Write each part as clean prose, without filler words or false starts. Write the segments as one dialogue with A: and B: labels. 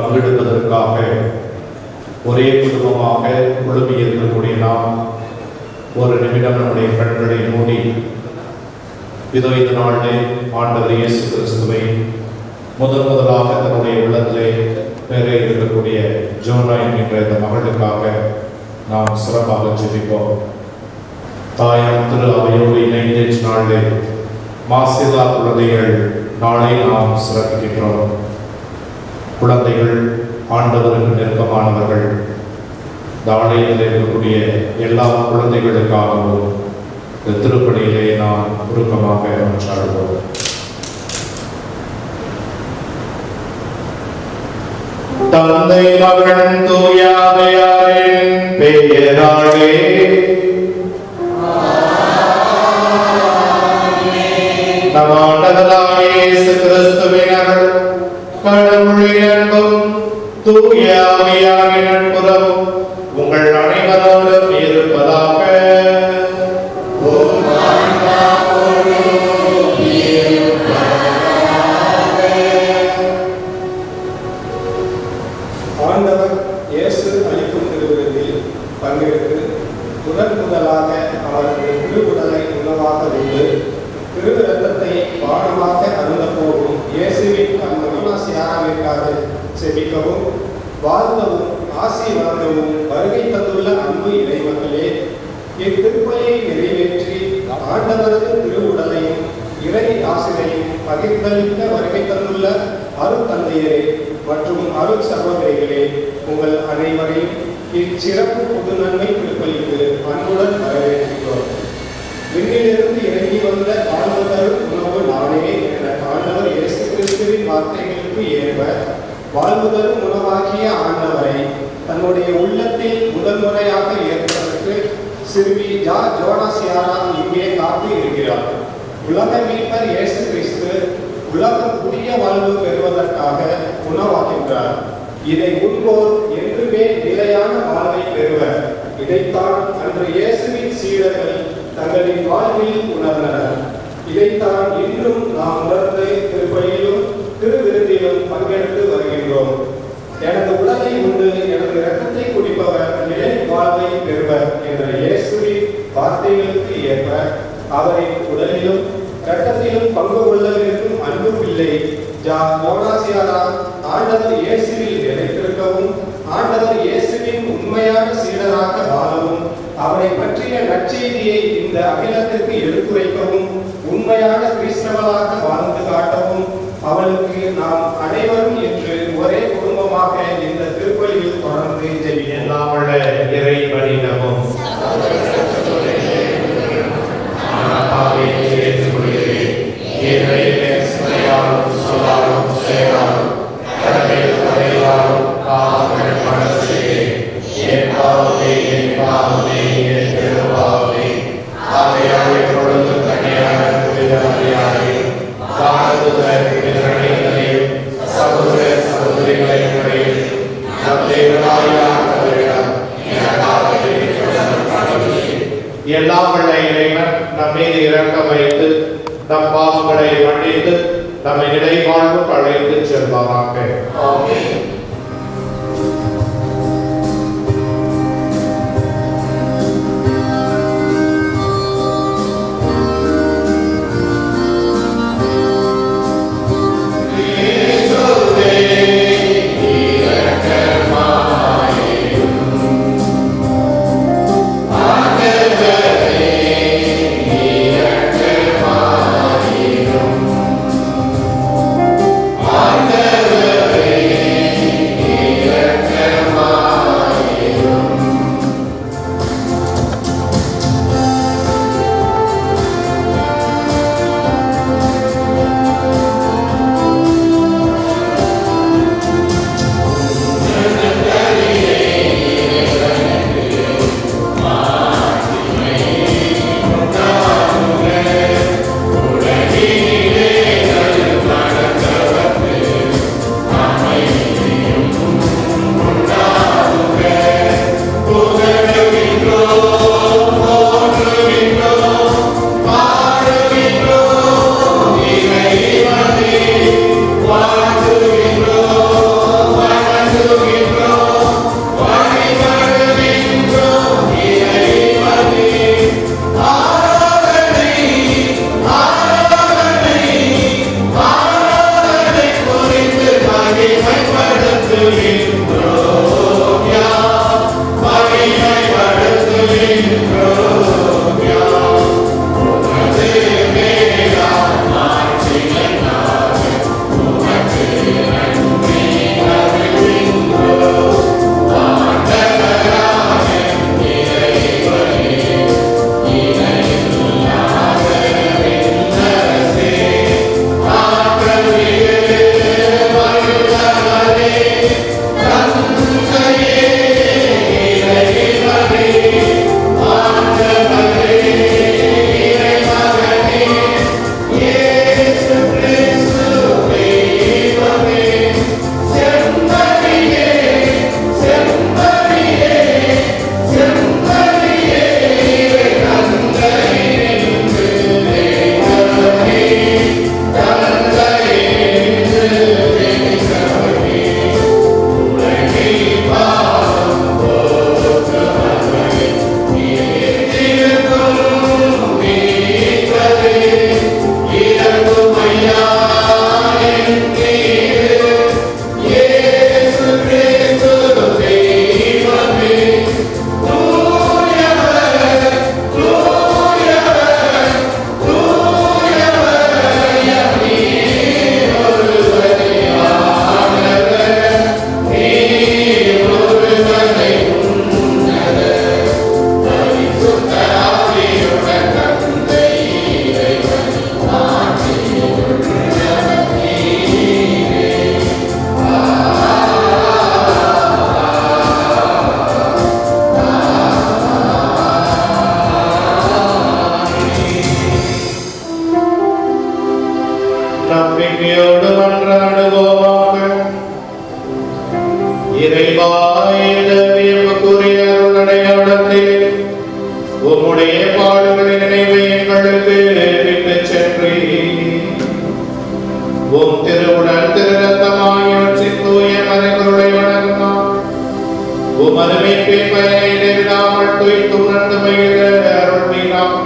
A: பங்கெடுப்பதற்காக ஒரே குடும்பமாக குழுமி இருக்கக்கூடிய நாம் ஒரு நிமிடம் நம்முடைய கண்களை மூடி இதோ இந்த நாளிலே ஆண்டவர் இயேசு கிறிஸ்துவை முதலாக தன்னுடைய உள்ளத்திலே பெற இருக்கக்கூடிய ஜோனா என்கின்ற இந்த மகளுக்காக நாம் சிறப்பாக ஜெபிப்போம். தாயாம் திரு அவையோடு இணைந்து நாளிலே மாசிலா குழந்தைகள் நாளை நாம் சிறப்பிக்கின்றோம். குழந்தைகள் ஆண்டவருக்கு நெருக்கமானவர்கள். இந்த ஆலயத்தில் இருக்கக்கூடிய எல்லா குழந்தைகளுக்காகவும் இந்த திருப்பலியிலே நாம் உருக்கமாக கொண்டாடுவோம். தந்தை மகன் தூய ஆவியாரின் பெயராலே நம் ஆண்டவராகிய இயேசு கிறிஸ்துவின் அருள், கடவுளின் அன்பும் தூய ஆவியாரின் நட்புறவும் உங்கள் அனைவரோடும் இருப்பதாக.
B: ஆண்டவர் இயேசு அளிக்கும் திருவிருந்தில் பங்கெடுத்து முதலாக அவரது திருவுடலை உணவாக உண்டு திரு இரத்தத்தை பானமாக அருந்த போகும் இயேசுவின் மகிமாசியாராவிற்காக செபிக்கவும் வாழ்ந்தவும் ஆசி வழங்கவும் வருகை தந்துள்ள அன்பு இறைமக்களே, இத்திருப்பலியை நிறைவேற்றி ஆண்டவரது திருவுடலையும் இறை ஆசிரையும் பகிர்ந்தளிக்க வருகை தந்துள்ள அருள் தந்தையரே மற்றும் அருள் சகோதரிகளே, உங்கள் அனைவரையும் இச்சிறப்பு பொது நன்மை திருப்பலிக்கு அன்புடன் வரவேற்கிறோம். விண்ணிலிருந்து இறங்கி வந்த வாழ்வுதரும் உணவு நானே என்ற ஆண்டவர் இயேசு கிறிஸ்துவின் வார்த்தைகளுக்கு ஏற்ப வாழ்வுதரும் உணவாகிய ஆண்டவரை தன்னுடைய உள்ளத்தில் முதல் முறையாக ஏற்பதற்கு சிறுமி ஜோனாசியாரா இங்கே காத்து இருக்கிறார். உலக மீட்பர் இயேசு கிறிஸ்து உலகம் புதிய வாழ்வு பெறுவதற்காக உணவாகின்றார். இதை உண்போர் என்றுமே நிலையான வாழ்வை பெறுவர். இதைத்தான் அன்று இயேசுவின் சீடர்கள் தங்களின் வாழ்வில் உணர்ந்தனர். இதைத்தான் இன்றும் நாம் உணர்ந்து திருப்பலியிலும் திருவிருந்திலும் பங்கெடுத்து வருகின்றோம். எனது உடலை உண்டு எனது இரத்தத்தை குடிப்பவர் நிலை வாழ்வை பெறுவர் என்ற இயேசுவின் வார்த்தைகளுக்கு ஏற்ப அவரின் உடலிலும் இரத்தத்திலும் பங்கு கொள்ளவிருக்கும் அன்பு பிள்ளை ஜோனாசியாரா ஆண்டவர் இயேசுவில் நிலைத்திருக்கவும் ஆண்டவர் இயேசுவின் உண்மையான சீடராக வாழவும் அவரை பற்றிய நற்செய்தியை இந்த அகிலத்திற்கு எடுத்துரைக்கவும் உண்மையான கிறிஸ்தவராக வாழ்ந்து காட்டவும் அவளுக்கு நாம் அனைவரும் என்று ஒரே குடும்பமாக இந்த திருப்பலியில் தொடர்ந்து
A: எல்லாம் உள்ள இறைவனிடமும் எல்லாம் உள்ள இறைவன் நம் மீது இரக்கம் வைத்து நம் பாவங்களை மன்னித்து நம்மை நிலை வாழ்வுக்கு அழைத்து செல்வாராக. ஆமென்.
C: Amen.
A: இறைவா, இந்த வியப்புக்குரிய அருளடையாளத்தில் உம்முடைய பாடுகளின் நினைவை எங்களுக்கு விட்டுச் சென்றீர். உம் திருவுடல் திருரத்தமாகியவற்றின் தூய மறைபொருளை வணங்கினார். உமது மீட்பின் பயனை இடைவிடாமல் துய்த்து உணர்ந்து மகிழ அருள்வீராக.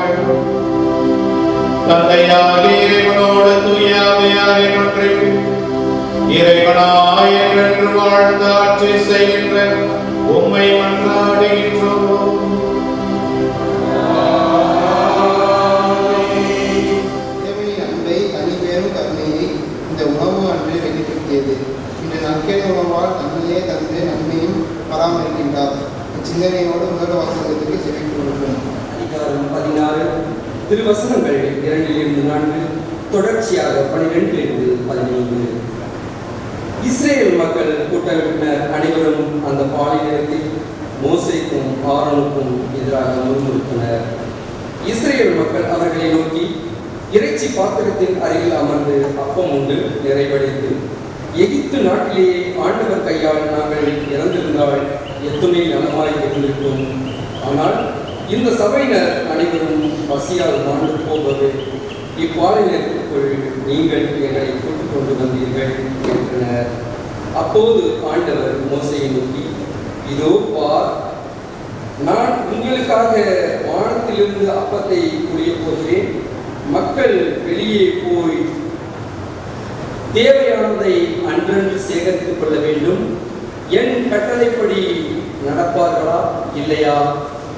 A: தந்தையாகிய இறைவனோடு தூய ஆவியாரின் ஒன்றில் இறைவனாய் என்றென்று வாழ்ந்து ஆட்சி செய்கின்ற உம்மை மன்றாடுகின்றோம்.
C: இறைவனின் அன்பை தனிப்பெரும் கருணையை இந்த உணவு அன்று வெளிப்படுத்தியது. இன்று நற்கேடு உணவால் தன்மையே தந்து நன்மையும் பராமரிக்கின்றார். இச்சிந்தனையோடு முதல் வாசகத்துக்கு செவிக்கு கொடுக்கும்.
D: அதிகாரம் 16 திருவசனங்கள் 2-4 தொடர்ச்சியாக 12-15. இஸ்ரேல் மக்கள் கூட்டமைப்பினர் அனைவரும் அந்த பாலினத்தில் மோசேக்கும் ஆரோனுக்கும் எதிராக முன்னிறுத்தினர். இஸ்ரேல் மக்கள் அவர்களை நோக்கி, இறைச்சி பாத்திரத்தின் அருகில் அமர்ந்து அப்பம் உண்டு நிறைவடைந்து, எகிப்து நாட்டிலேயே ஆண்டவர் கையால் நாங்கள் இறந்திருந்தால் எத்துணை நலமாய் இருந்திருக்கும். ஆனால் இந்த சபையினர் அனைவரும் பசியால் மாண்டு போவது இப்பாலினத்திற்குள் நீங்கள் எங்களை கூட்டிக் கொண்டு வந்தீர்கள் என்றனர். அப்போது ஆண்டவர் மோசேயை நோக்கி, இதோ பார், நான் உங்களுக்காக வானத்திலிருந்து அப்பத்தை புரியப் போகிறேன். மக்கள் வெளியே போய் தேவையானதை அன்றன்று சேகரித்துக் கொள்ள வேண்டும். என் கட்டளைப்படி நடப்பார்களா இல்லையா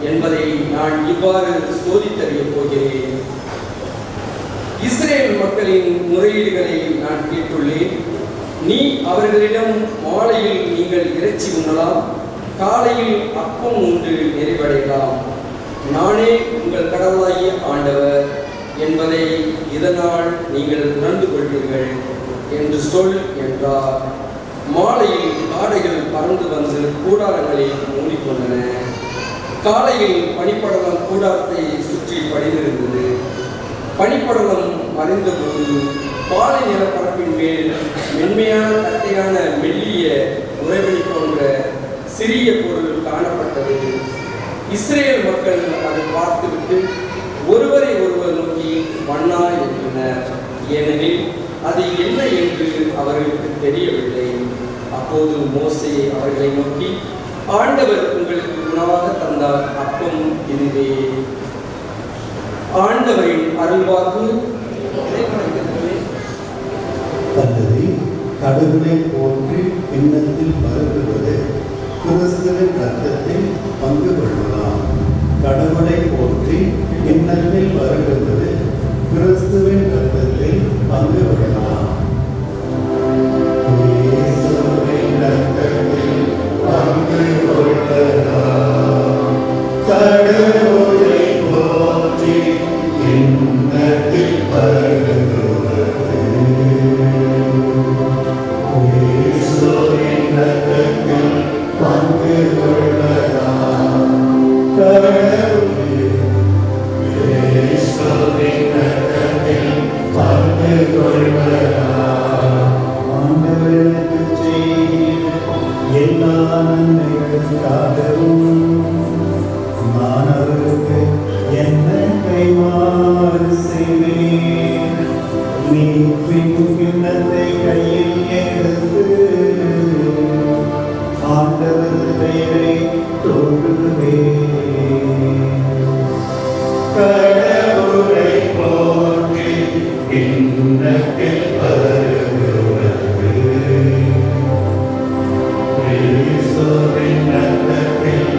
D: என்பதை நான் இவ்வாறு சோதித்தறியப் போகிறேன். இஸ்ரேல் மக்களின் முறையீடுகளை நான் கேட்டுள்ளேன். நீ அவர்களிடம், மாலையில் நீங்கள் இறைச்சி உண்ணலாம், காலையில் அப்பம் உண்டு நிறைவடையலாம், நானே உங்கள் கடவுளாகிய ஆண்டவர் என்பதை இதனால் நீங்கள் உணர்ந்து கொள்வீர்கள் என்று சொல் என்றார். மாலையில் காடைகள் பறந்து வந்து கூடாரங்களை மூடிக்கொண்டன. காலையில் பனிப்படலம் கூடாரத்தை சுற்றி படிந்திருந்தது. பனிப்படலம் மறைந்தபோது பாலை நிலப்பரப்பின் மேல் மென்மையான தட்டையான மெல்லிய உறைவழி போன்ற சிறிய பொருள் காணப்பட்டது. இஸ்ரேல் மக்கள் அதை பார்த்துவிட்டு ஒருவரை ஒருவர் நோக்கி மன்னா என்றனர். ஏனெனில் அது என்ன என்று அவர்களுக்கு தெரியவில்லை. அப்போது மோசே அவர்களை நோக்கி, ஆண்டவர் உங்களுக்கு உணவாக தந்தார் அப்பம் இதுவே. ஆண்டவரின் அருள்வாக்கு.
E: தந்தை கடவுளை போற்றி எண்ணத்தில் பரவுவது கிறிஸ்துவின் ரத்தத்தில் பங்கு கொள்ளலாம். கடவுளை போற்றி எண்ணத்தில் பரவுவது கிறிஸ்துவின் ரத்தத்தில் பங்கு கொள்ளலாம். இயேசுவின் ரத்தத்தில் பங்கு கொள்ளலாம். கடவுளை போற்றி எண்ணத்தில் பரவுவது இயேசுவின் ரத்தத்தில் பங்கு கொள்ளலாம். ஆண்டவருக்கு செய்த எல்லா நன்மைகளுக்காகவும் நான் அவருக்கு என்ன கைமாறு செய்வேன். மீட்பின் கிண்ணத்தை கையில் எடுத்து ஆண்டவர் பெயரை தொழுவேன். கடவுளை போற்றி எண்ணத்தில் பரவுவது இயேசுவின் ரத்தத்தில்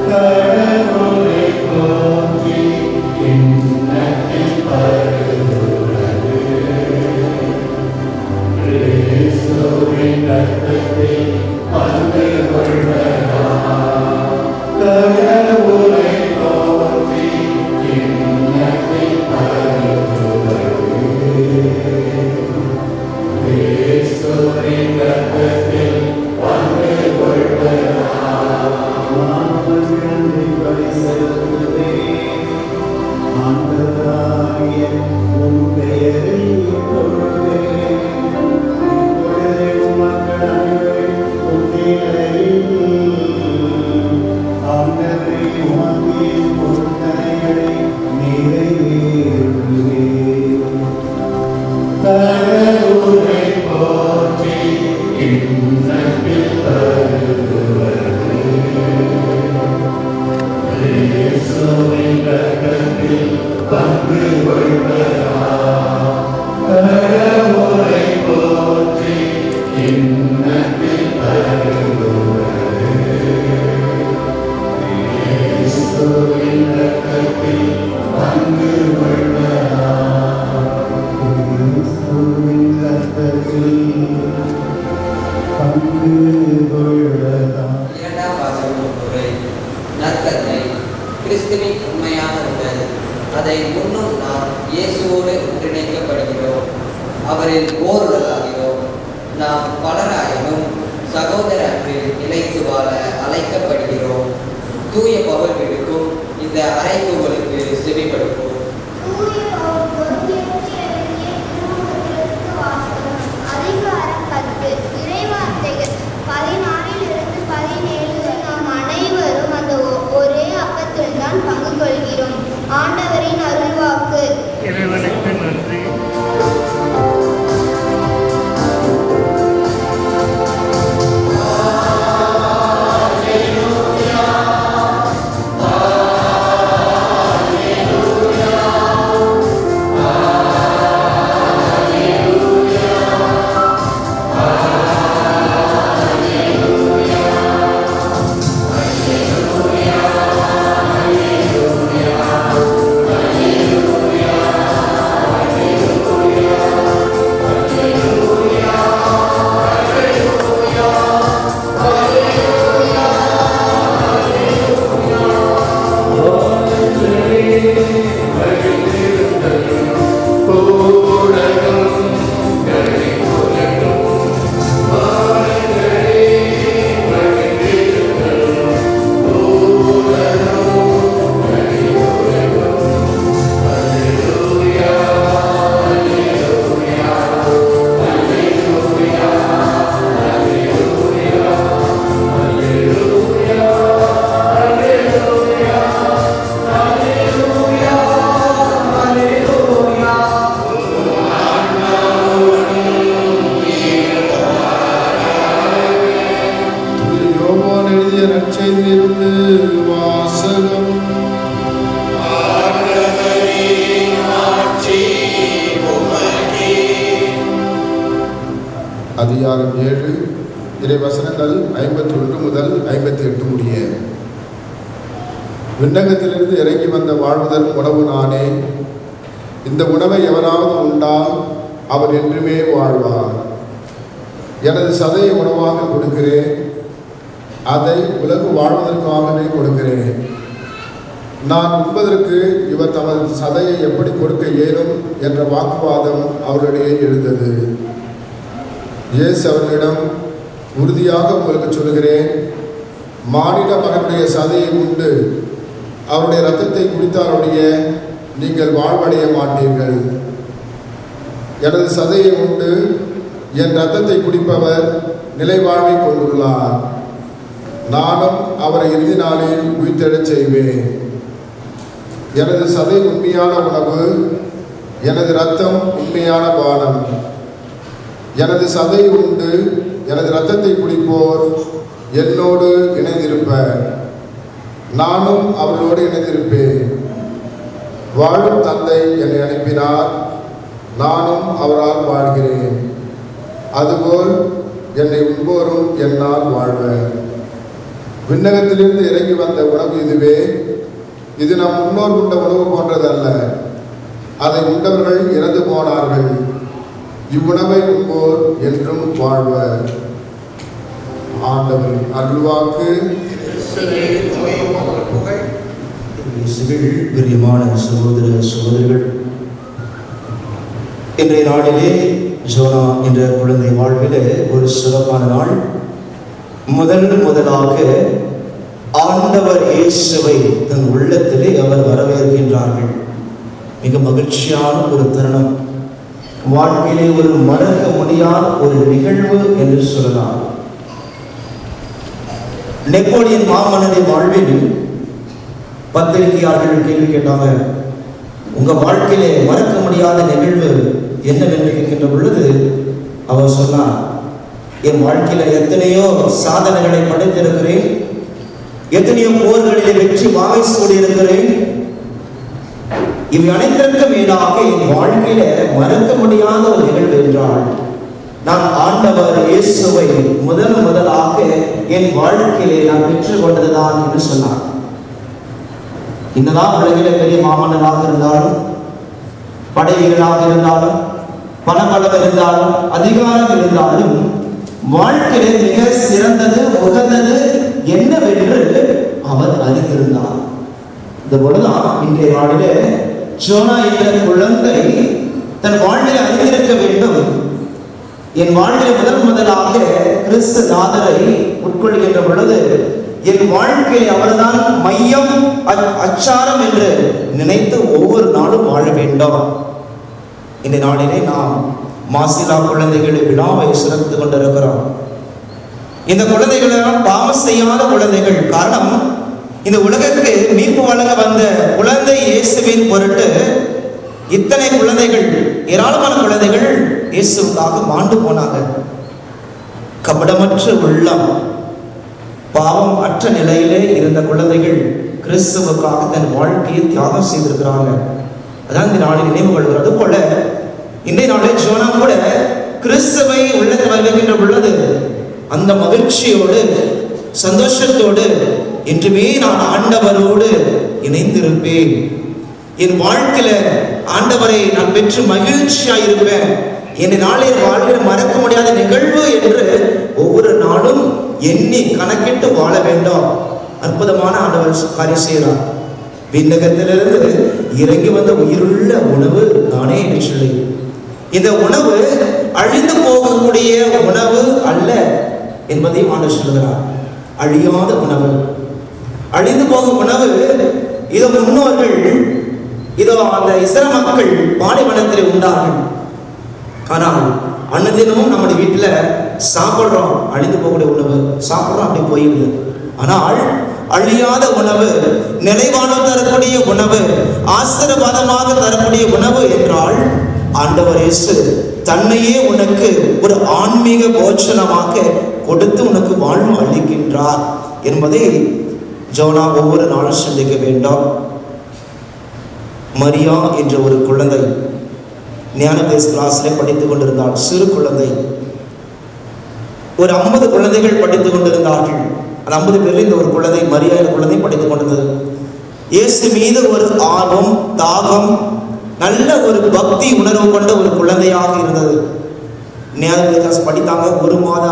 E: கடவுளை போற்றி கிண்ணத்தில் பருகுவது கிறிஸ்துவின் ரத்தத்தில் பங்கு கொள்வதாம். கடவுளை போற்றி கிண்ணத்தில் பருகுவது கிறிஸ்துவின் ரத்தத்தில் பங்கு கொள்வதாம். மாணவர்களை பலி செலுத்துவேன். ஆண்டவராகிய உம் பெயரில் தொழுவேன். இப்பொழுதே உமக்கு உண்மைகளில் ஆண்டவரே உமக்கு பொருத்தனைகளை நிறைவேற்றுவேன். கடவுளை போற்றி கிண்ணத்தில் பருகுவது கிறிஸ்துவின் ரத்தத்தில் பங்கு கொள்வதாம். கடவுளை போற்றி கிண்ணத்தில் பருகுவது கிறிஸ்துவின் ரத்தத்தில் பங்கு கொள்வதாம். கிறிஸ்துவின் ரத்தத்தில் பங்கு கொள்வதாம்.
F: இரண்டாம் வாசகம் பொருள் நற்கருணை கிறிஸ்துவின் உண்மையான உடல். அதை முன்னும் நாம் இயேசுவோடு ஒன்றிணைக்கப்படுகிறோம், அவரில் ஓருடலாகிறோம். நாம் பலராயினும் சகோதர அன்பில் நிலைத்து வாழ அழைக்கப்படுகிறோம். தூய பவுல் விடுக்கும் இந்த அறைகூவலுக்கு செவிப்படுவோம்.
G: அதிகாரம் 10 இறைவார்த்தைகள் 16 17. நாம் அனைவரும் அந்த ஒரே அப்பத்தில் தான் பங்கு கொள்கிறோம். ஆண்டவரின் அருள்வாக்கு.
H: இறைவனுக்கு நன்றி.
B: நற்செய்தியிலிருந்து வாசகம். அதிகாரம் 7 இறைவசனங்கள் 51 முதல் 58 முடிய. விண்ணகத்திலிருந்து இறங்கி வந்த வாழ்வுதல் உணவு நானே. இந்த உணவை எவராவது உண்டால் அவர் என்றுமே வாழ்வார். எனது சதையை உணவாக கொடுக்கிறேன், அதை உலகு வாழ்வதற்காகவே கொடுக்கிறேன். நான் உண்பதற்கு இவர் தமது சதையை எப்படி கொடுக்க இயலும் என்ற வாக்குவாதம் அவர்களிடையே எழுந்தது. இயேசு அவர்களிடம், உறுதியாக உங்களுக்கு சொல்கிறேன், மானிட மகனுடைய சதையை உண்டு அவருடைய இரத்தத்தை குடித்தாலுடைய நீங்கள் வாழ்வடைய மாட்டீர்கள். எனது சதையை உண்டு என் இரத்தத்தை குடிப்பவர் நிலை வாழ்வை கொண்டுள்ளார். நானும் அவரை இறுதி நாளில் உயிர்த்தெழச் செய்வேன். எனது சதை உண்மையான உணவு, எனது இரத்தம் உண்மையான பானம். எனது சதை உண்டு எனது இரத்தத்தை குடிப்போர் என்னோடு இணைந்திருப்பர், நானும் அவர்களோடு இணைந்திருப்பேன். வாழும் தந்தை என்னை அனுப்பினார், நானும் அவரால் வாழ்கிறேன். அதுபோல் என்னை உண்போரும் என்னால் வாழ்வர். விண்ணகத்திலிருந்து இறங்கி வந்த உணவு இதுவே. இது நம் முன்னோர் உண்ட உணவு போன்றதல்ல. அதை உண்டவர்கள் இறந்து போனார்கள். இவ்வுணவை உண்போர் என்றும் வாழ்வர். ஆண்டவரின் அருள்வாக்கு.
I: பிரியமான சகோதர சகோதரிகள், இன்றைய நாளிலே ஜோனா என்ற குழந்தை வாழ்விலே ஒரு சிறப்பான நாள். முதலாக ஆண்டவர் இயேசுவை தன் உள்ளத்திலே அவர் வரவேற்கின்றார்கள். மிக மகிழ்ச்சியான ஒரு தருணம், வாழ்க்கையிலே ஒரு மறக்க முடியாத ஒரு நிகழ்வு என்று சொல்லலாம். நெப்போலியன் மாமன்னரின் வாழ்வில் பத்திரிகையாளர்கள் கேள்வி கேட்டாங்க, உங்க வாழ்க்கையிலே மறக்க முடியாத நிகழ்வு என்னவென்று கேட்கின்ற பொழுது அவர் சொன்னார், என் வாழ்க்கையில எத்தனையோ சாதனைகளை படைத்திருக்கிறேன், எத்தனையோ போர்களிலே வெற்றி வாகை சூடியிருக்கிறேன். இவை அனைத்திற்கும் மேலாக என் வாழ்க்கையில மறக்க முடியாத ஒரு நிகழ்வு என்றால் நான் ஆண்டவர் இயேசுவை முதலாக என் வாழ்க்கையிலே நான் பெற்றுக் கொண்டதுதான் என்று சொன்னார். இன்னதான் உலகில பெரிய மாமன்னராக இருந்தாலும், படை வீரராக இருந்தாலும், பணபலம் இருந்தாலும், அதிகாரம் இருந்தாலும், வாழ்க்கையிலே மிக சிறந்தது உகந்தது என்னவென்று அவர் அறிந்திருந்தார். இந்த பொழுதுதான் இன்றைய நாளிலே ஜோனா என்ற குழந்தை தன் வாழ்வில் அறிந்திருக்க வேண்டும். என் வாழ்வில் முதலாக கிறிஸ்து நாதரை உட்கொள்கின்ற பொழுது என் வாழ்க்கையில் அவர்தான் மையம், அச்சாரம் என்று நினைத்து ஒவ்வொரு நாளும் வாழ வேண்டும். இந்த நாளிலே நாம் மாசிலா குழந்தைகள் விழாவை சிறந்து கொண்டிருக்கிறோம். இந்த குழந்தைகள் பாவம் செய்யாத குழந்தைகள். காரணம், இந்த உலகிற்கு மீட்பு வழங்க வந்த குழந்தை இயேசுவின் பொருட்டு இத்தனை குழந்தைகள், ஏராளமான குழந்தைகள் இயேசுக்காக மாண்டு போனாங்க. கபடமற்ற உள்ளம், பாவம் அற்ற நிலையிலே இருந்த குழந்தைகள் கிறிஸ்துவுக்காக தன் வாழ்க்கையை தியாகம் செய்திருக்கிறாங்க. அதான் இந்த நாளில் நினைவு கொள்கிறது. அதுபோல இன்றைய நாளில் ஜோனா கூட கிறிஸ்துவை உள்ளத்தில் வருகின்ற பொழுது அந்த மகிழ்ச்சியோடு சந்தோஷத்தோடு என்றுமே நான் ஆண்டவரோடு இணைந்திருப்பேன், என் வாழ்க்கையில ஆண்டவரை நான் பெற்று மகிழ்ச்சியாக இருப்பேன், என் நாளில் வாழ்வில் மறக்க முடியாத நிகழ்வு என்று ஒவ்வொரு நாளும் எண்ணி கணக்கிட்டு வாழ வேண்டும். அற்புதமான ஆண்டவர் காரியம் செய்கிறார். விண்ணகத்திலிருந்து இறங்கி வந்த உயிருள்ள உணவு நானே என்று சொல்லி, இந்த உணவு அழிந்து போகக்கூடிய உணவு அல்ல என்பதையும் ஆண்டவர் சொல்கிறார். அழியாத உணவு, அழிந்து போகும் உணவு. இதோ முன்னோர்கள், இதோ அந்த இஸ்ரேல் மக்கள் பாலைவனத்தில் உண்டார்கள். ஆனால் அன்னதினமும் நம்முடைய வீட்டில் சாப்பிட்றோம், அழிந்து போகக்கூடிய உணவு சாப்பிட்றோம், அப்படி போயிடுது. ஆனால் அழியாத உணவு, நிறைவாழ்வு தரக்கூடிய உணவு, ஆசீர்வாதமாக தரக்கூடிய உணவு என்றால் ஆண்டவர் இயேசு தன்னையே உனக்கு ஒரு ஆன்மீக போஜனமாக கொடுத்து உனக்கு வாழ்வு அளிக்கின்றார் என்பதை ஜோனா ஒவ்வொரு நாளும் சிந்திக்க வேண்டும். மரியா என்ற ஒரு குழந்தை ஞானதேஸ் கிளாஸ்ல படித்துக் கொண்டிருந்தாள். சிறு குழந்தை. ஒரு 50 குழந்தைகள் படித்துக் கொண்டிருந்தார்கள். அந்த 50 பேரில் இந்த ஒரு குழந்தை, மரியா என்ற குழந்தை படித்துக் கொண்டிருந்தது. இயேசு மீது ஒரு ஆர்வம், தாகம், நல்ல ஒரு பக்தி உணர்வு கொண்ட ஒரு குழந்தையாக இருந்தது. ஞானதேஸ் படித்தாங்க. 1 மாத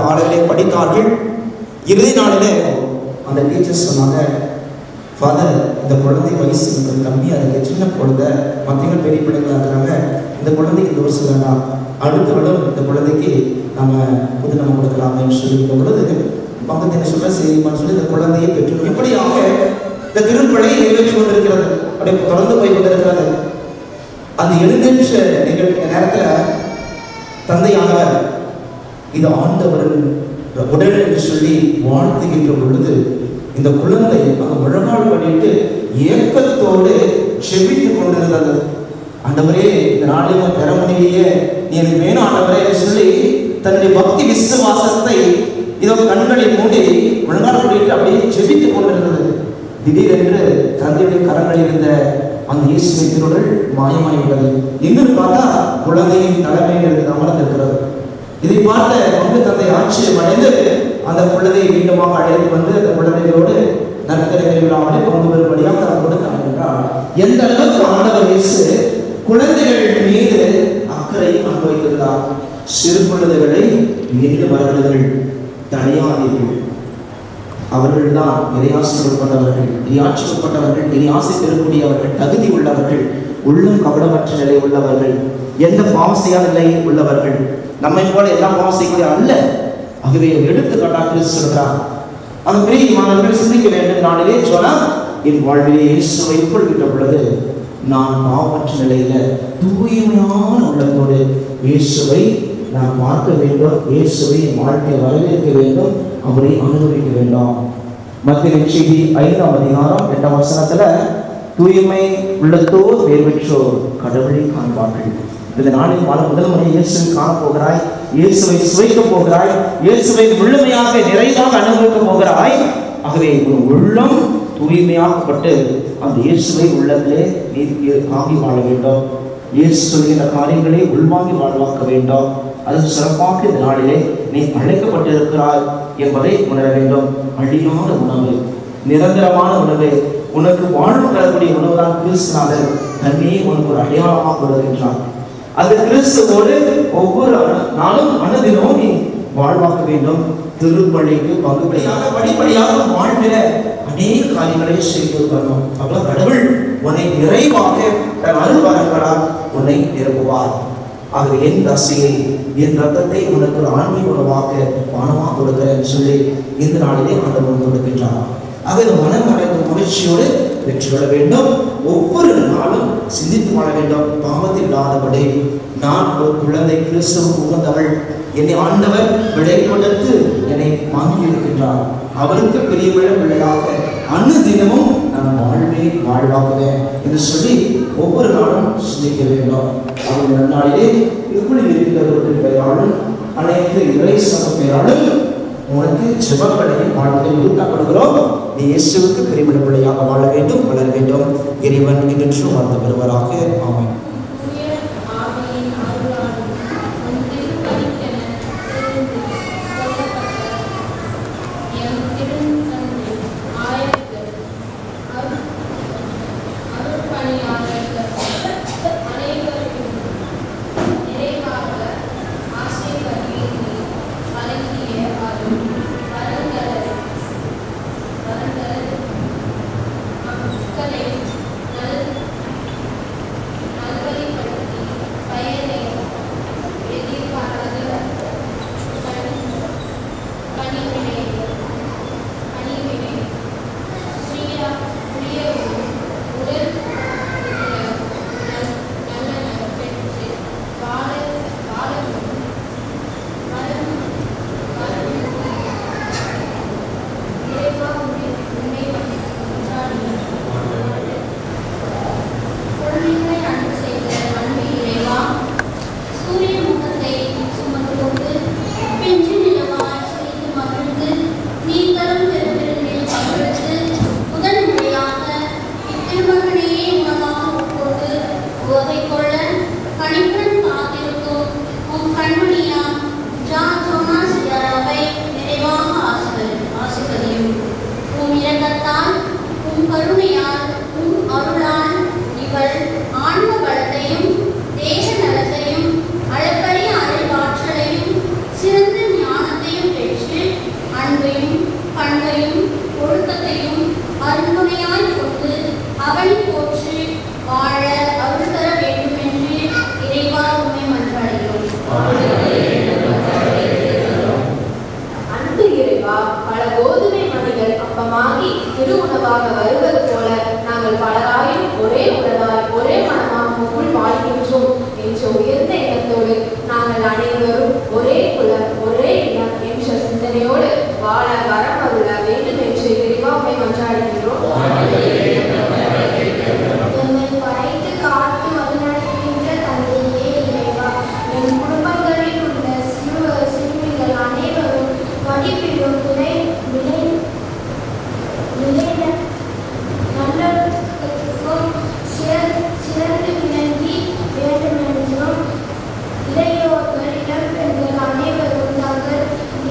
I: அளவிலே படித்தார்கள். இறுதி நாளிலே அந்த டீச்சர்ஸ் சொன்னாங்க, ஃபாதர், இந்த குழந்தை வயசு கம்மியாக இருக்குது, சின்ன குழந்தை, மற்றவங்க பெரிய பிள்ளைங்களாக இருக்கிறாங்க, இந்த குழந்தைக்கு இந்த வருஷம் வேண்டாம், அடுத்த வருடம் இந்த குழந்தைக்கு நம்ம புது நம்ம கொடுக்கலாமேன்னு சொல்லி இந்த பொழுது பக்கத்து என்ன சொல்ல செய்யுமான்னு சொல்லி இந்த குழந்தையை பெற்று இப்படியாக இந்த திருப்பலியை நிறைவேற்றி கொண்டிருக்கிறது. அப்படியே தொடர்ந்து போய் கொண்டிருக்கிறது. அந்த எழுந்தேற்ற நேரத்தில் தந்தையானவர் இது ஆண்டவரின் உடல் என்று சொல்லி வாழ்த்துகின்ற பொழுது இந்த குழந்தை அந்த முழங்கால் பண்ணிட்டு ஏக்கத்தோடு செபித்துக் கொண்டிருந்தது. ஆண்டவரே, இந்த நாளில் பெற முடியலையே, நீ எனக்கு வேணும் ஆண்டவரே என்று சொல்லி தன்னுடைய பக்தி விசுவாசத்தை இதோ கண்களை மூடி முழங்கால் பண்ணிட்டு அப்படியே செபித்துக் கொண்டிருந்தது. திடீரென்று தந்தையுடைய கரங்களில் இருந்த அந்த இயேசுவின் திருடல் மாயமாகிவிட்டது. எங்கன்னு பார்த்தா குழந்தையின் தலைமையில் இருந்து இதை பார்த்த பங்கு தந்தை ஆச்சரியம் அடைந்து அந்த குழந்தையை மீண்டுமாக அழைத்து வந்து அந்த எந்த அளவுக்கு ஆண்டவர் இயேசு குழந்தைகள் மீது அக்கறை அனுபவித்திருந்தார். சிறு குழந்தைகளை மீண்டும் வருகிறவர்கள் தடையாதீர்கள். அவர்கள்தான் இறையாசிரியப்பட்டவர்கள், இறையாட்சிப்பட்டவர்கள், இறையாசி பெறக்கூடியவர்கள், தகுதி உள்ளவர்கள், உள்ளம் கபடமற்ற நிலை உள்ளவர்கள், எந்த பாவசையான நிலையில் உள்ளவர்கள். நம்மை போல எல்லா பாவசைகளும் அல்ல. ஆகவே எடுத்துக்காட்டாக கிறிஸ்து சொல்கிறார். அது பிரியமானவர்கள் சிந்திக்க வேண்டும். நாளிலே சொன்னால் என் வாழ்விலே இயேசுவை உட்கொள்கின்ற பொழுது நான் பாவமற்ற நிலையில தூய்மையான உள்ளத்தோடு இயேசுவை நான் பார்க்க வேண்டும், இயேசுவை என் வாழ்க்கையை வரவேற்க வேண்டும், அவரை அனுபவிக்க வேண்டும். மத்திய செய்தி 5ஆம் அதிகாரம் 8ஆம் வசனத்துல தூய்மை உள்ளத்தோர் பேர் பெற்றோர் கடவுளை காண்பார்கள். இந்த நாளில் முதல் முறை இயேசுவை காணப்போகிறாய், இயேசுவை சுவைக்க போகிறாய், இயேசுவை முழுமையாக நிறைவாக அனுபவிக்க போகிறாய். ஆகவே ஒரு உள்ளம் தூய்மையாகப்பட்டு அந்த இயேசுவை உள்ளத்திலே நீ ஆகி வாழ வேண்டும். இயேசு சொல்கின்ற காரியங்களை உள்வாங்கி வாழ்வாக்க வேண்டும். அது சிறப்பாக இந்த நாளிலே நீ அழைக்கப்பட்டிருக்கிறாய் என்பதை உணர வேண்டும். அழியாத உணவு, நிரந்தரமான உணவு, உனக்கு வாழ்வு தரக்கூடிய உணவுதான் கிறிஸ்துநாதர் தன்னையே உனக்கு ஒரு அடையாளமாக கொடுக்கின்றார். அந்த கிறிஸ்துவோடு ஒவ்வொரு நாளும் மனதிலும் நீ வாழ்வாக்க வேண்டும். திருப்பள்ளிக்கு பங்குபடியாக படிப்படியாக வாழ்கிற அநேக காரியங்களை செய்து வரணும். அப்போ கடவுள் உன்னை நிறைவாக தன் அருள்வரங்களால் உன்னை நிரப்புவார். ஆகவே என் ரசியை, என் ரத்தத்தை உனக்கு ஒரு ஆன்மீக உணவாக பானமாக கொடுக்கிறேன் சொல்லி இந்த நாளிலே ஆண்டவர் கொடுக்கின்றார். ஆக மனம் அடைந்த மகிழ்ச்சியோடு வெற்றி கொள்ள வேண்டும். ஒவ்வொரு நாளும் சிந்தித்து வாழ வேண்டும். பாவத்தில் இல்லாதபடி நான் ஒரு குழந்தை, கிறிஸ்துவுக்கு உகந்தவள், என்னை ஆண்டவர் விலை கொடுத்து என்னை வாங்கி இருக்கின்றார், அவருக்கு பெரியவிட பிள்ளையாக அனுதினமும் நான் வாழ்வாக்குவேன் என்று சொல்லி ஒவ்வொரு நாளும் சிந்திக்க வேண்டும். அவங்க நாளிலே இப்படி இருக்கிறவர்கள் பெயராலும் அனைத்து இறை சம பெயராலும் உனக்கு ஜெபங்களையும் வாழ்க்கை உருவாக்கப்படுகிறோம். நீ இயேசுவுக்கு பெரியவிட பிள்ளையாக வாழ வேண்டும், வளர வேண்டும். இறைவன் என்று வாழ்ந்து வருவராக. ஆமென்.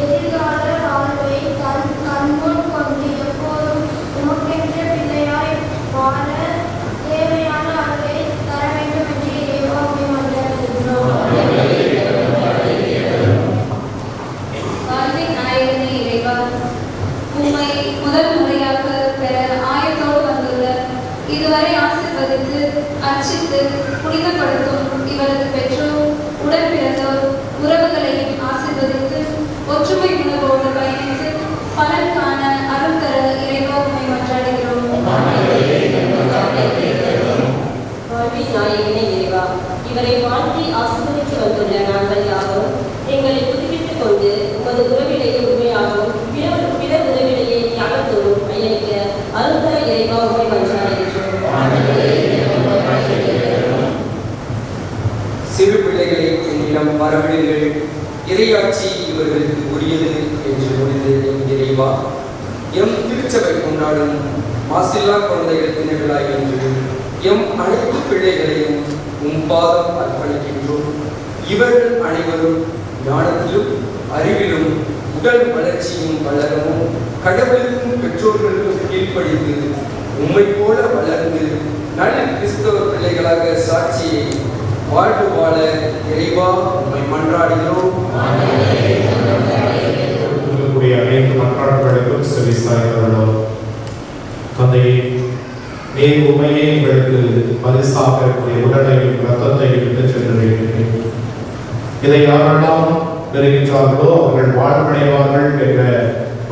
G: எதிர்கால வாழ்வை கண்முன் கொண்டு எப்போதும் உமக்கென்ற பிள்ளையாய்
J: முதல் முறையாக பெற ஆயத்தோடு வந்துள்ள இதுவரை ஆசீர்வதித்து அர்ச்சித்து புனிதப்படுத்தும் இவரது பெற்றோர் உடன் பிறந்தோர் உறவுகளையும் ஆசீர்வதித்து ஒற்றுமை உணர்வோடு பயணித்து பலன் காண அருள் தர இறைவா உம்மை மன்றாடுகிறோம்.
K: நாயகனே இறைவா, இவரை வாழ்த்தி ஆசீர்வதித்து வந்துள்ள நாங்கள் யாரும் எங்களை புதுப்பித்துக் கொண்டு உமது உறவிலேயே உண்மையாகவும் பிற உறவிலேயே தியாகத்தோடும் பயணிக்க அருள்தர இறைவா உண்மை மன்றாடுகிறோம்.
D: சிறு பிள்ளைகளை என்னிடம் வரவிடுங்கள், இறையாட்சி இவர்களுக்கு உரியது என்று முடிந்து எம் இறைவா, எம் திருச்சபை கொண்டாடும் மாசில்லா குழந்தைகள் தினவிழா என்று எம் அனைத்து பிள்ளைகளையும் பாதம் அர்ப்பணிக்கின்றோம். இவர்கள் அனைவரும் ஞானத்திலும் அறிவிலும் உடல் வளர்ச்சியும் வளரவும் கடவுளுக்கும் பெற்றோர்களுக்கும் கீழ்ப்படிந்து உம்மை போல வளர்ந்து நல்ல கிறிஸ்தவ பிள்ளைகளாக சாட்சியை வாழ்வு வாழ இறைவா உம்மை மன்றாடுகிறோம்.
A: அனைத்து மன்றாடுகளுக்கும் செவி சாய்கிறோம். தந்தையே, நீர் உண்மையே எங்களுக்கு பரிசாக உடலையும் ரத்தத்தையும் விட்டு சென்றிருக்கிறேன். இதை யாரெல்லாம் பெறுகின்றார்களோ அவர்கள் வாழ்வடைவார்கள் என்ற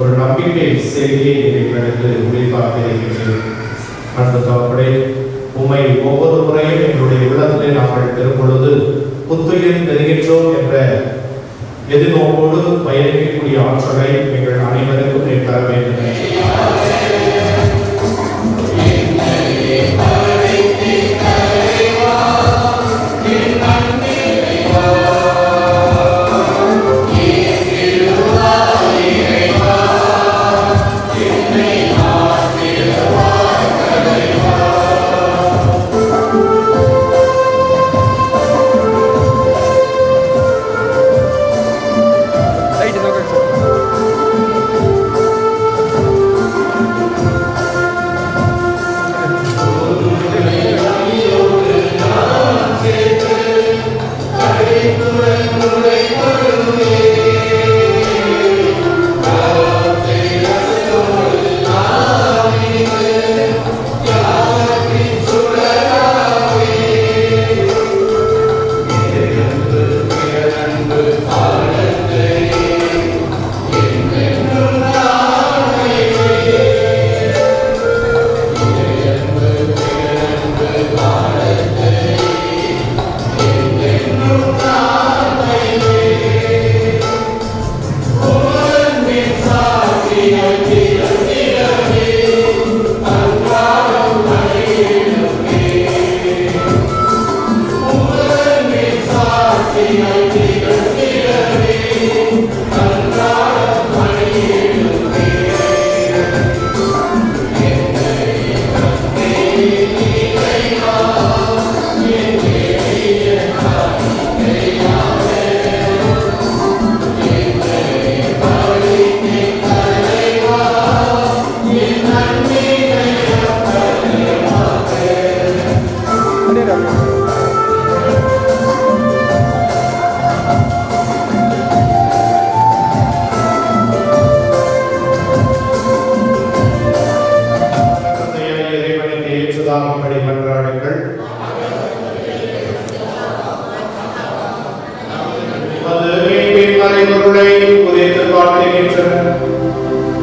A: ஒரு நம்பிக்கை செய்தியை எங்களுக்கு உரித்தாக இருக்கின்றேன். அடுத்தபடி உண்மை ஒவ்வொரு முறையும் எங்களுடைய உள்ளத்திலே நாங்கள் பெறும் பொழுது புத்துயிர் பெறுகின்றோம் என்ற எதிர்நோக்கோடு பயணிக்கக்கூடிய ஆற்றலை எங்கள் அனைவருக்கும் தர வேண்டும்.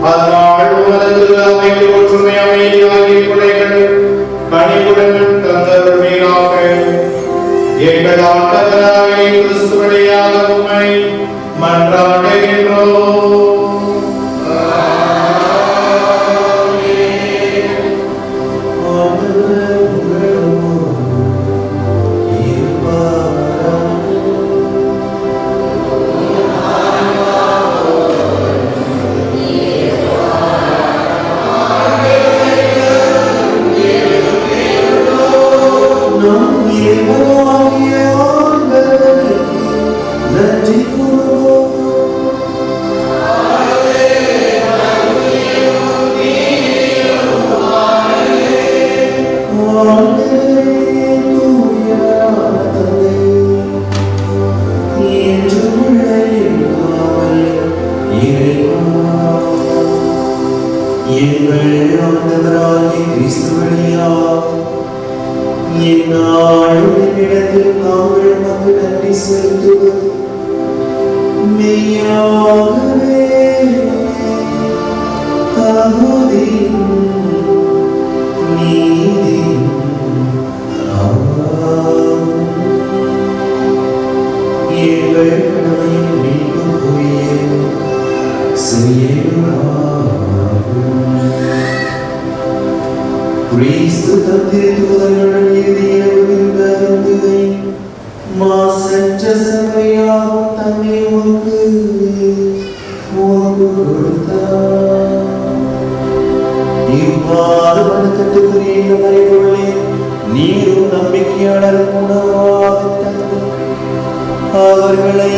A: அதனால் உமது அமைதி ஒற்றுமை அமைதியாகிய பிள்ளைகள் கனிவுடன் தந்தருள்வீராக. எங்கள் ஆண்டவராகிய கிறிஸ்து வழியாக உம்மை மன்றாடுகின்றோம்.
E: எங்கள் ஆண்டவராகிய கிறிஸ்து வழியாக இந்நாளும் இடத்தில் நாங்கள் வந்து நன்றி செலுத்துவது மெய்யாகவே தகுதியும் நீதியும் ஆகும். எங்கள் கடமையும் மீட்புக்குரிய கிறிஸ்து தூதர்களுடன் இறுதியை மாசற்ற சபையாகும் தன்னை உமக்கு கொடுத்தார். இவ்வாறு வணக்கத்துக்குரிய மறைபொருளே நீரும் நம்பிக்கையாளர் உணவாக தந்து அவர்களை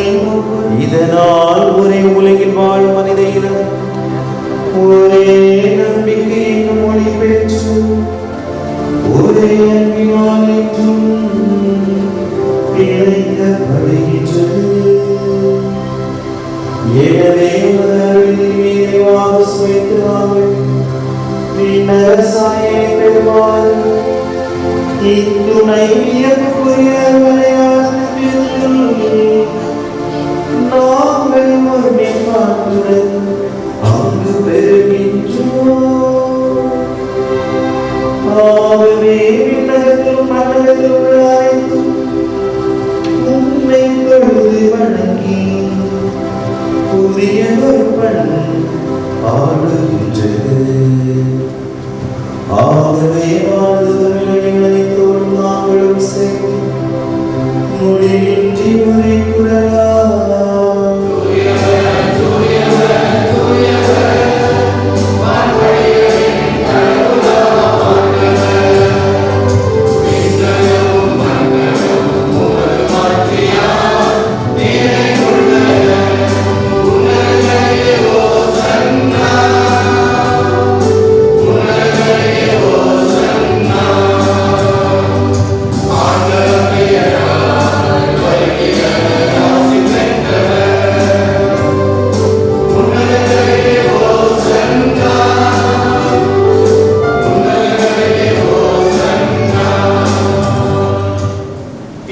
E: இதனால் ஒரே உலகில் வாழும் மனித இனம் ஒரே நம்பிக்கையின் மொழி பெற்று ஒரே அன்பினால் என்றும் இணைக்கப்படுகின்றது. எனவே மீதுவாக சுவைத்து நாங்கள் விண்ணரசாயை பெறுவார். இத்துணை வியப்புக்குரிய விளையாட்டுக்குள் நாங்கள் மகிழ்ச்சியுடன் அங்கு பெறுகின்றோம். ஆகவே விண்ணகத்திலும் மண்டலத்திலும் உள்ள அனைத்தும் உம்மை தொழுது வணங்கி புதிய ஒரு பண் ஆடுகின்றது. ஆகவே வாழ்ந்துகளை தோறும் நாங்களும் சேர்ந்து முடிவின்றி உரை கூறலாம்.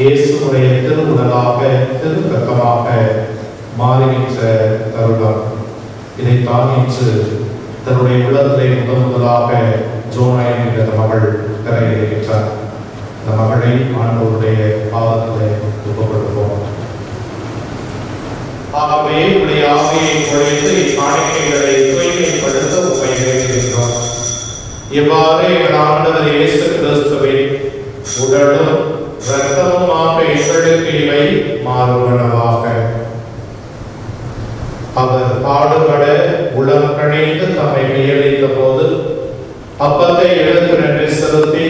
A: இயேசுடைய திருவுடலாக திருக்கமாக மாறுகின்ற தருணம். இதைத்தான் இன்று தன்னுடைய உள்ளத்திலே முதலாக ஜோனாய் என்ற மகள் கரையேற்றார். இந்த மகளை ஆண்டவருடைய பாதத்திலே ஒப்புக்கொடுப்போம். ஆகவே உடைய ஆவியை குறைத்து காணிக்கைகளை தூய்மைப்படுத்த உபயோகிக்கின்றோம். இவ்வாறு எங்கள் ஆண்டவர் இயேசு கிறிஸ்துவின் உடலும் இரத்தமுமாக எங்களுக்கு இவை மாறுவனவாக. அவர் பாடுபட உளம் கணிந்து தம்மை கையளித்த போது அப்பத்தை எடுத்து நன்றி செலுத்தி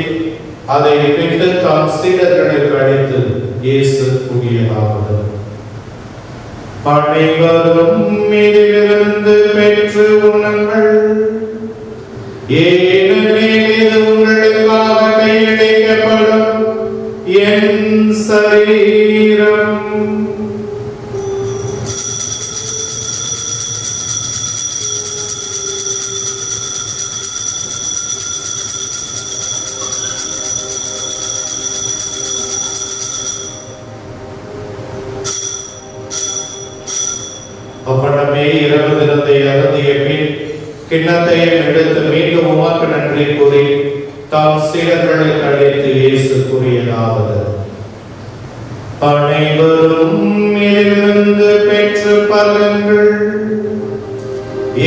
A: அதை பிட்டு தம் சீடர்களுக்கு அளித்து இயேசு கூறியதாவது: அனைவரும் இதிலிருந்து பெற்று உண்ணுங்கள், ஏனெனில் இது உங்களுக்காக கையளிக்கப்படும் என் சரீரம். அப்படமே இரவு விருந்தை அருந்திய பின் கிண்ணத்தையும் எடுத்து மீண்டும் உமக்கு நன்றி கூறி தாம் சீடர்களுக்கு அழைத்து இயேசு கூறியதாவது: அனைவரும் இதிலிருந்து பெற்று பருகுங்கள்,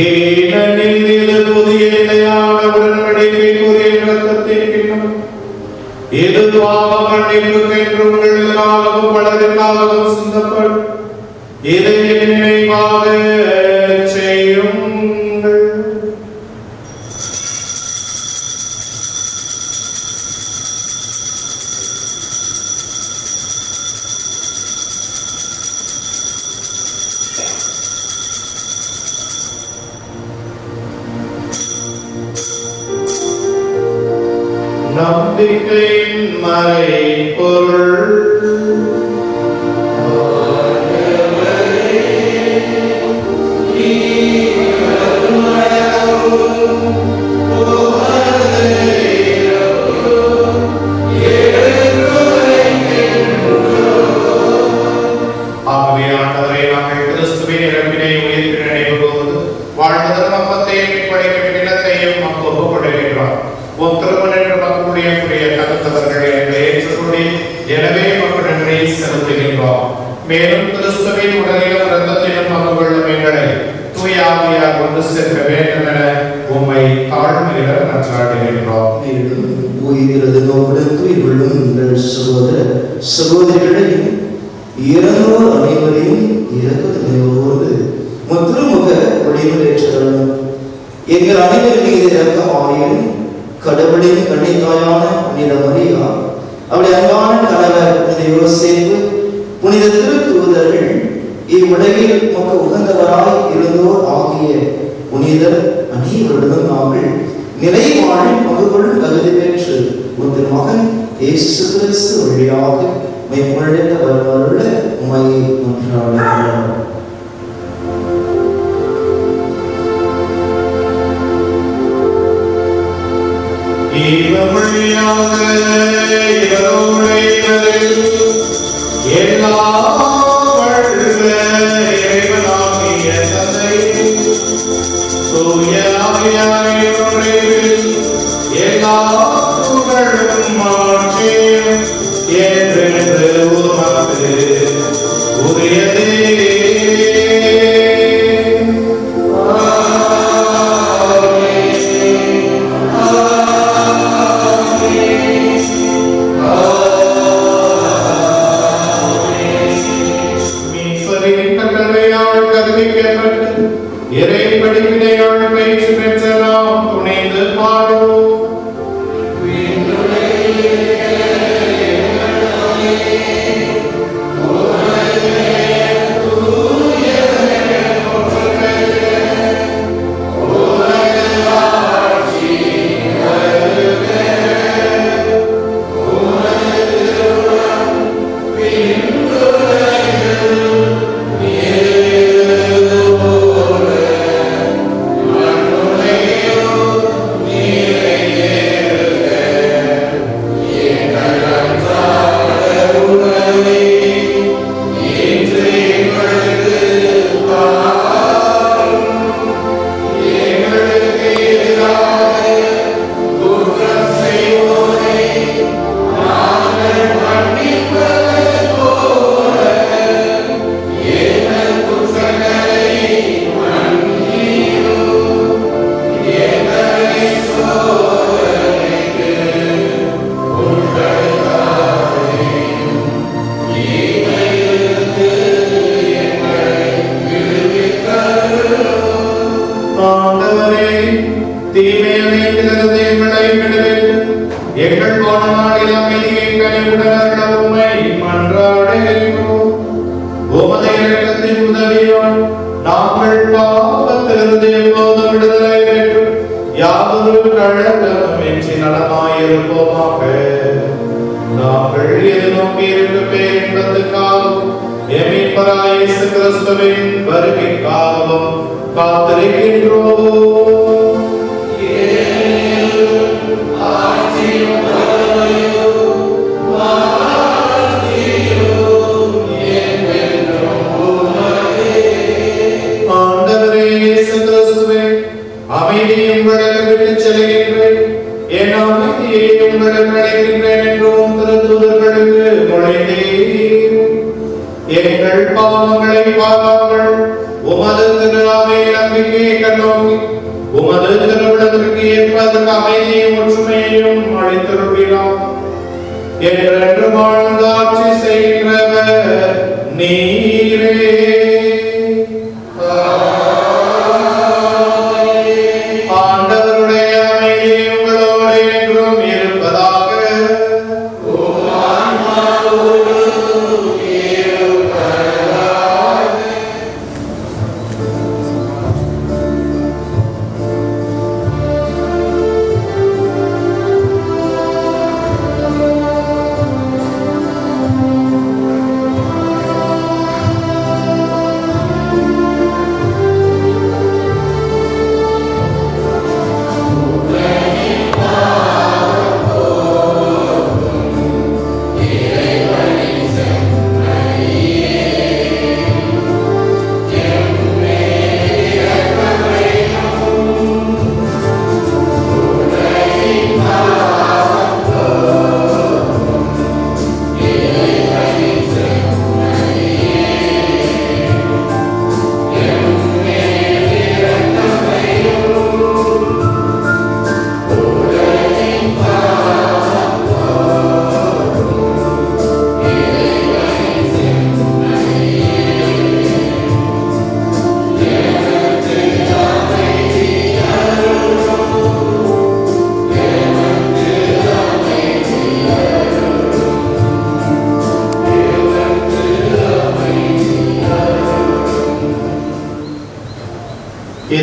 A: ஏனெனில் இது புதிய நிலையான உடன்படிக்கைக்குரிய இரத்தத்தின் கிண்ணம். இது பாவ மன்னிப்புக்கென்று உங்களுக்காகவும் பலருக்காகவும் சிந்தப்படும். இதை என் நினைவாக செய்யுங்கள். நம்பிக்கையின் மறைபொருள்.
E: நீ
A: உன் திருமணம் மக்களுடைய கருத்தவர்களை ஏற்றுக்கொண்டு எனவே மக்கள் நன்றி செலுத்துகின்றோம். மேலும் கிறிஸ்துவின் உடலிலும் இரத்தத்திலும் பங்கு கொள்ளும் எங்களை தூய ஆவியார் கொண்டு சேர்க்க வேண்டும் என உம்மை தாழ்மையுடன் நன்றாடுகின்றோம்.
I: மேலும் உயிரது நோக்குடன் தூய்கொள்ளும் எங்கள் சகோதர சகோதரிகளையும் இறந்தோர் அனைவரையும் இறக்கத்தோடு முற்றுமுக ஒளிமுறையேற்றலும் எங்கள் அனைவரின் மீது இரக்கமாயும் கடவுளின் கன்னித்தாயான புனித மரியா, அவருடைய அன்பான கணவர் புனித யோசேப்பு, புனித திருத்தூதர்கள், இவ்வுலகில் நமக்கு உகந்தவராய் இருந்தோர் ஆகிய புனிதர் அனைவருடனும் நாங்கள் நிலை வாழ்வில் பங்கு கொள்ளும் தகுதி பெற்று உன் மகன் இயேசு கிறிஸ்து வழியாக மெய்மொழிந்த வருவாருள்ள உமையை மன்றாடுகிறோம்.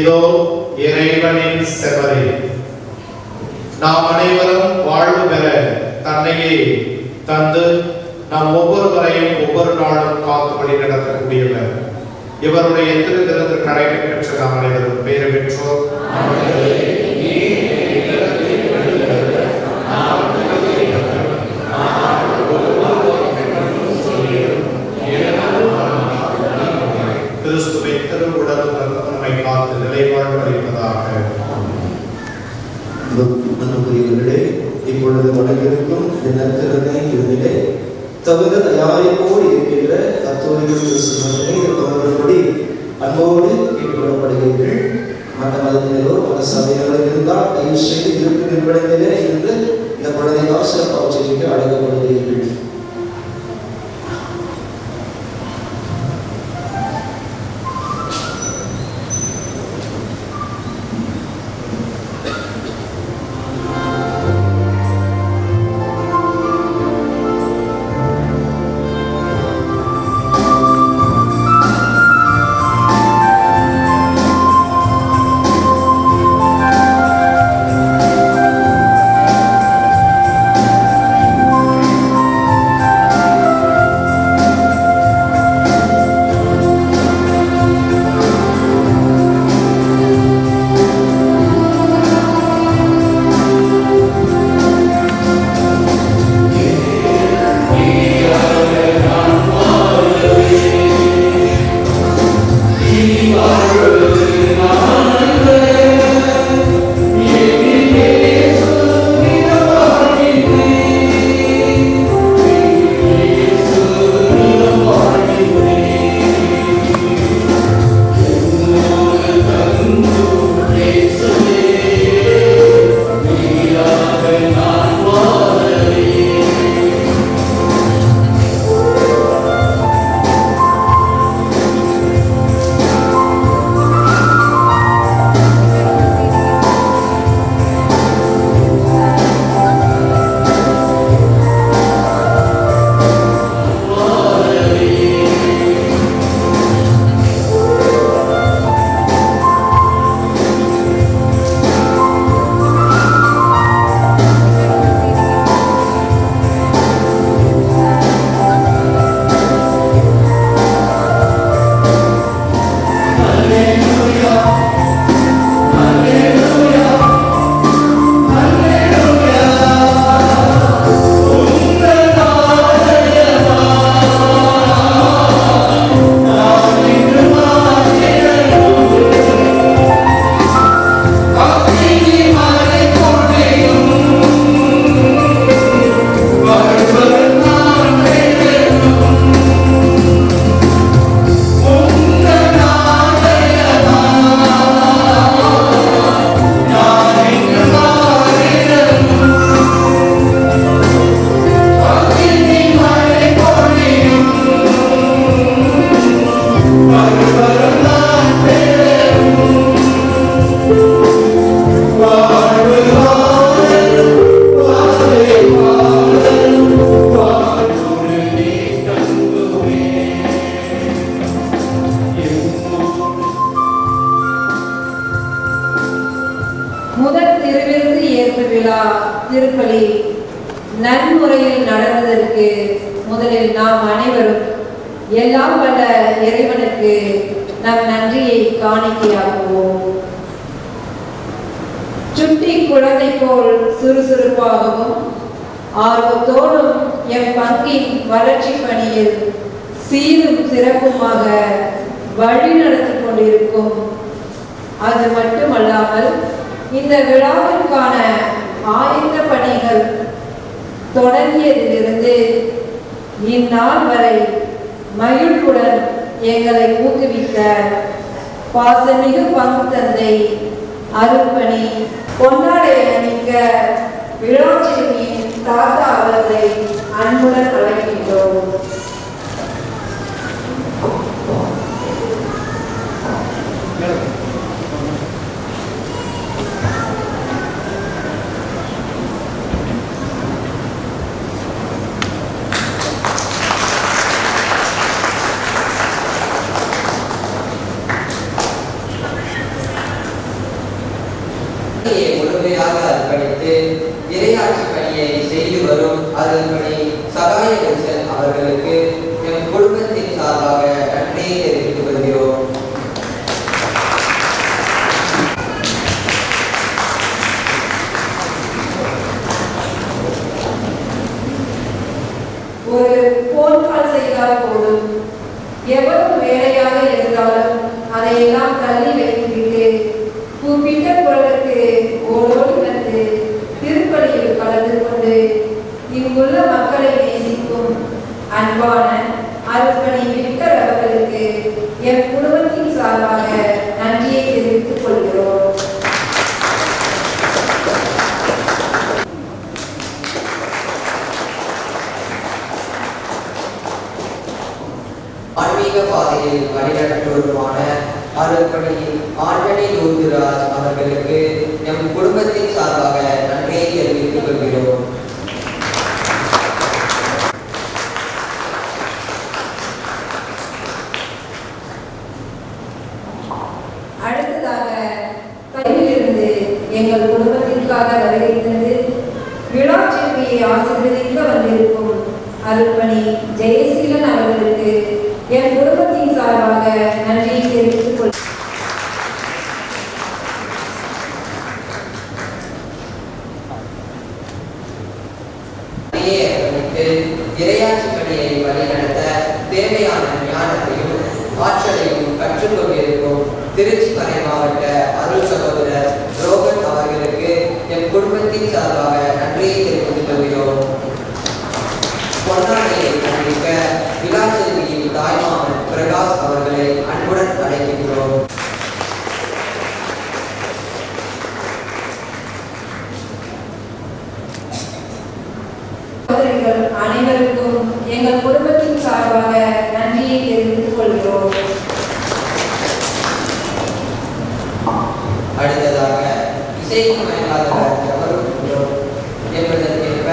A: இதோ இறைவனின் செம்மறி. நாம் அனைவரும் வாழ்வு பெற தன்னையே தந்து நம் ஒவ்வொருவரையும் ஒவ்வொரு நாளும் காத்து வழி நடத்தக்கூடியவர். இவருடைய திருவிருந்து கடைமை பெற்ற நாம் அனைவரும் பேறு பெற்றோர். கிறிஸ்துவின் திருவுடல் நம்மை காத்து நிலைவாழ்வு அளிப்பதாக.
I: அன்புக்குரியவர்களே, இப்பொழுது வணங்கியிருக்கும் தினத்திறனை இருந்திலே தகுந்த தயாரிப்போடு இருக்கின்ற கத்தோலிக்க கிறிஸ்துவர்களை அன்போடு கேட்டுக்கொள்ளப்படுகிறீர்கள். மற்ற மதத்தினரோ மத சபைகளும் இருந்தால் தயவு செய்து இருப்பு நிறுவனத்திலே இருந்து இந்த குழந்தை சிறப்பாக செய்திக்கு அழைக்கப்படுகிறீர்கள்.
L: திருப்பலி நன்முறையில் நடந்ததற்கு முதலில் நாம் அனைவரும் எல்லாம் வல்ல இறைவனுக்கு நம் நன்றியை காணிக்கையாக்குவோம். சுட்டி குழந்தை போல் சுறுசுறுப்பாகவும் ஆர்வத்தோடும் எம் பங்கின் வளர்ச்சி பணியில் சீரும் சிறப்புமாக வழி நடத்தி கொண்டிருக்கும். அது மட்டுமல்லாமல் இந்த விழாவிற்கான ஆயத்த பணிகள் தொடங்கியதிலிருந்து இந்நாள் வரை மகிழ்வுடன் எங்களை ஊக்குவித்த பாசமிகு பங்கு தந்தை அருள்பணி பொன்னாடை அணிக்க விழாச்சிறுமியின் தாத்தா அவர்களை அன்புடன் அழைக்கின்றோம்.
F: வரும் அருள்மணி சகாய கரிசன் அவர்களுக்கு எம் குடும்பத்தின் சார்பாக நன்றியை தெரிவித்துக் கொள்கிறோம்.
L: ஒரு போன் கால் செய்தால் போதும், எவ்வளவு வேலையாக இருந்தாலும் அதையெல்லாம் தள்ளி வைத்துவிட்டு கூப்பிட்ட குரலுக்கு ஓடோடி வந்து திருப்பலியில் கலந்து கொண்டு இங்குள்ள மக்களை நேசிக்கும் அன்பான அருள்பணி விக்டர் அவர்களுக்கு என் குடும்பத்தின் சார்பாக நன்றியை தெரிவித்துக் கொள்கிறோம்.
F: ஆன்மீக பாதையில் வழிநடத்துவதுமான அருள்பணி ஆண்டனி லூர்துராஜ் அவர்களுக்கு எம் குடும்பத்தின் சார்பாக நன்றியை தெரிவித்துக் கொள்கிறோம்.
L: அடுத்ததாக கையிலிருந்து எங்கள் குடும்பத்திற்காக வருகை தந்து விழா செல்வியை ஆசீர்வதிக்க வந்திருக்கும் அருள்பணி ஜெயசீலன் அவர்களுக்கு என் குடும்பத்தின் சார்பாக நன்றியை தெரிவித்துக் கொள்கிறேன்.
F: இறையாட்சி பணியை வழிநடத்த தேவையான ஞானத்தையும் ஆற்றலையும் கற்றுக் கொண்டிருக்கும் திருச்சி மறை மாவட்ட அருள் சகோதரர் ரோகன் அவர்களுக்கு என் குடும்பத்தின் சார்பாக நன்றியை தெரிவித்துக் கொள்கிறோம். பொன்னாடையை அறிவிக்க விழா செல்வியின் தாய்மாமன் பிரகாஷ் அவர்களை அன்புடன் அழைக்கின்றோம்.
L: அனைவருக்கும் எங்கள் குடும்பத்தின் சார்பாக நன்றியை தெரிவித்துக் கொள்கிறோம்.
F: அடுத்ததாக இசைக்கு மயங்காதவர் எவரும் என்பதற்கேற்ப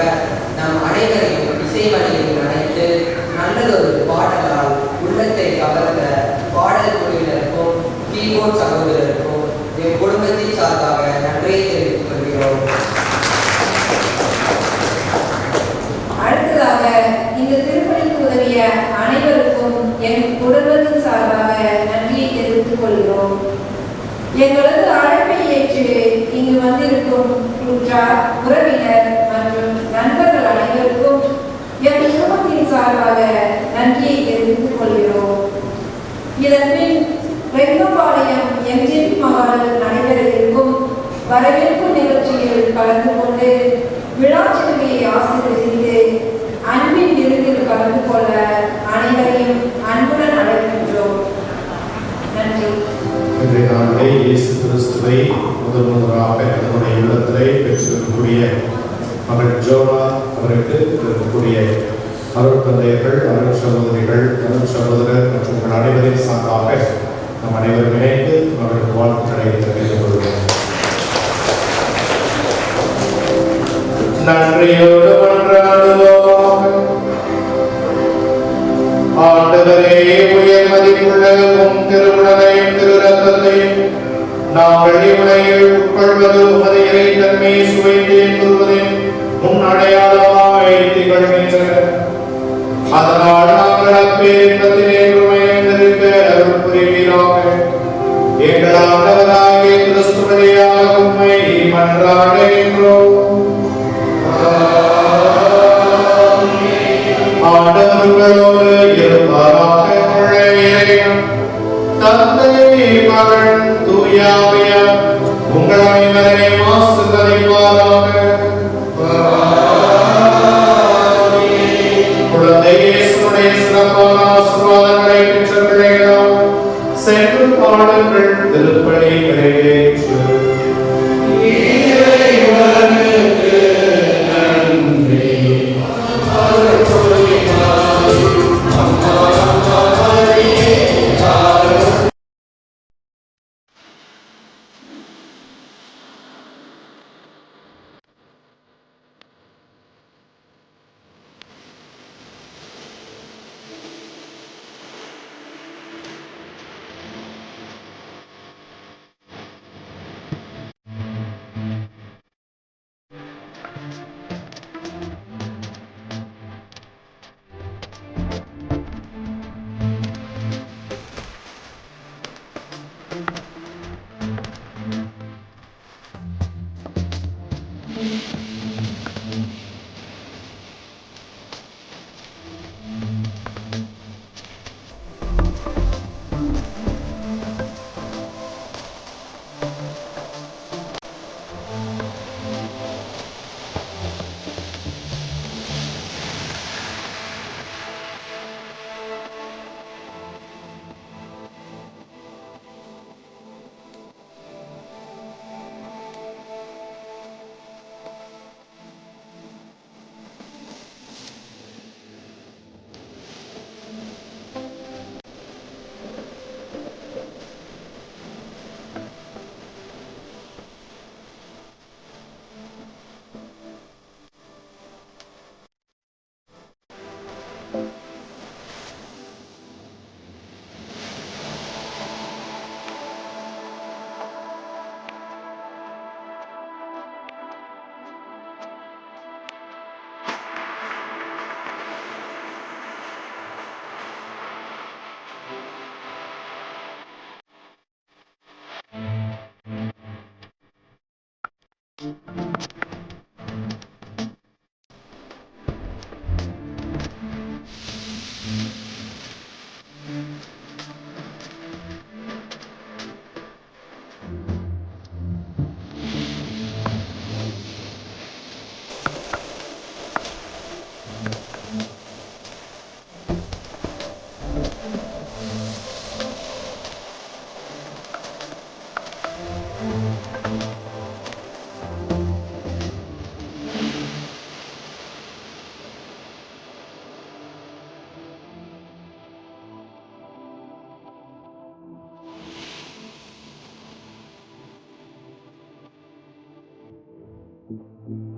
F: நம் அனைவரையும் இசை வழியில் அழைத்து நல்லதொரு பாடலால் உள்ளத்தை கவர்ந்த பாடல் குழுவினருக்கும் கீபோர்ட் சகோதரருக்கும் என் குடும்பத்தின் சார்பாக நன்றியை தெரிவித்துக் கொள்கிறோம்.
L: அடுத்ததாக இந்த திருப்பணிக்கு உதவிய அனைவருக்கும் என் குடும்பத்தின் சார்பாக நன்றியை தெரிவித்துக் கொள்கிறோம். எங்களது அழைப்பை ஏற்று இங்கு வந்திருக்கும் உற்றார் உறவினர் மற்றும் நண்பர்கள் அனைவருக்கும் என் குடும்பத்தின் சார்பாக நன்றியை தெரிவித்துக் கொள்கிறோம். இதன் பின் ரெங்கபாளையம் எம்ஜிபி மகாலில் நடைபெற இருக்கும் வரவேற்பு நிகழ்ச்சியில் கலந்து கொண்டு விழா செல்வியை ஆசீர்வதித்து அன்பின் விருந்தில் கலந்து கொள்ள அனைவரையும் அன்புடன் அழைக்கின்றோம். நன்றி.
A: இன்றைய நாளை இயேசு கிறிஸ்துவை முதலாக நம்முடைய உள்ளத்திலே பெற்றிருக்கக்கூடிய மகள் ஜோனா அவருக்கு இருக்கக்கூடிய அருள் தந்தையர்கள், அருள் சகோதரிகள், அருள் சகோதரர் மற்றும் உங்கள் அனைவரின் சார்பாக நம் அனைவரும் இணைந்து அவருக்கு வாழ்த்துக்களை தெரிவித்துக் கொள்கிறோம். நன்றியோடு மன்றாடுவோம். ஆண்டவரே, உயர் மதிப்புள்ள உம் திருவுடலையும் திரு ரத்தத்தையும் நாங்கள் இவ்வுலகில் உட்கொள்வது உமது இறைத்தன்மையை சுவைத்து என்பதுவதின் முன் அடையாளமாய் திகழ்கின்றன. அதனால் நாங்கள் அப்பேரின்பத்திலே உண்மையிருக்க அருள் புரிவீராக. எங்கள் ஆண்டவராகிய கிறிஸ்து வழியாக உம்மை மன்றாடுகின்றோம். ஆண்டவர்களோடு இருப்பாராக. இறைவன் தந்தை, மகன், தூய ஆவியார் உங்கள் அனைவரையும் ஆசீர்வதிப்பாராக. குழந்தை இயேசுவுடைய சிறப்பான ஆசீர்வாதங்களை பெற்ற பிள்ளைகளாம் சென்று பாடுங்கள். திருப்பலி நிறைவேற்று.